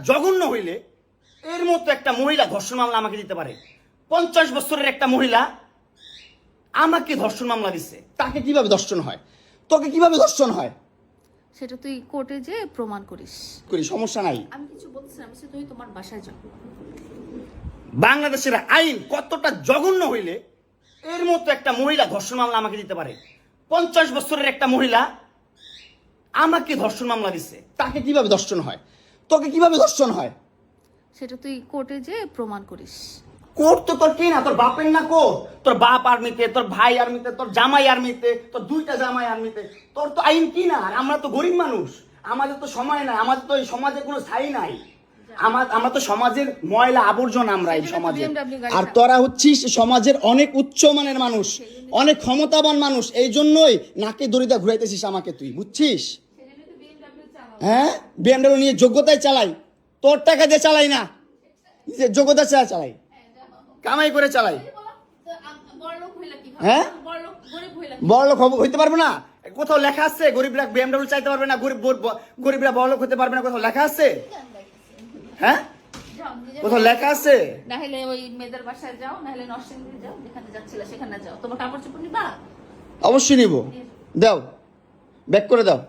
জঘন্য হইলে এর মতো একটা মহিলা ধর্ষণ মামলা আমাকে দিতে পারে? 50 বছরের একটা মহিলা আমাকে ধর্ষণ মামলা দিচ্ছে, তাকে কিভাবে ধর্ষণ হয়? তোকে কিভাবে ধর্ষণ হয় সেটা তুই কোর্টে যে প্রমাণ করিস। করি, সমস্যা নাই। আমি কিছু বলছি না, আমি বলছি তুই তোমার বাসায় যাও। বাংলাদেশের আইন কতটা জঘন্য হইলে এর মতো একটা মহিলা ধর্ষণ মামলা আমাকে দিতে পারে? 50 বছরের একটা মহিলা আমাকে ধর্ষণ মামলা দিচ্ছে, তাকে কিভাবে ধর্ষণ হয়? তোকে কিভাবে ধর্ষণ হয় সেটা তুই কোর্টে যে প্রমাণ করিস। কোর্ট তো তোর কে না, তোর বাপের না কোর্ট? তোর বাপ আর্মিতে, তোর ভাই আর্মিতে, তোর জামাই আর্মিতে, তোর 2টা জামাই আর্মিতে। তোর তো আইন কি না? আর আমরা তো গরিব মানুষ, আমাদের তো সময় নাই, আমাদের তো এই সমাজে কোনো ছাই নাই। আমরা তো সমাজের ময়লা আবর্জনা, আমরা এই সমাজে। আর তোরা হচ্ছিস সমাজের অনেক উচ্চমানের মানুষ, অনেক ক্ষমতাবান মানুষ, এই জন্যই নাকে দড়িটা ঘুরাইতেছিস আমাকে, তুই বুঝছিস? হ্যাঁ, বিএমডব্লিউ নিয়ে যোগ্যতায় চালাই, তোর টাকা দিয়ে চালাই না, যে যোগ্যতা চালাই, কামাই করে চালাই। হ্যাঁ, বড়লোক হইতে পারবো না? কোথাও লেখা আছে গরিবরা বিএমডব্লিউ চাইতে পারবে না, গরিবরা বড়লোক হতে পারবে না? কোথাও লেখা আছে? হ্যাঁ, কোথাও লেখা আছে? না হলে ওই মেয়েদের বাসায় যাও, না হলে নরসিংদী যাও, যেখানে যাচ্ছিলে সেখানে যাও। তোমার কাপড় চোপড় নিবা? অবশ্যই নিব। দাও, ব্যাক করে দাও।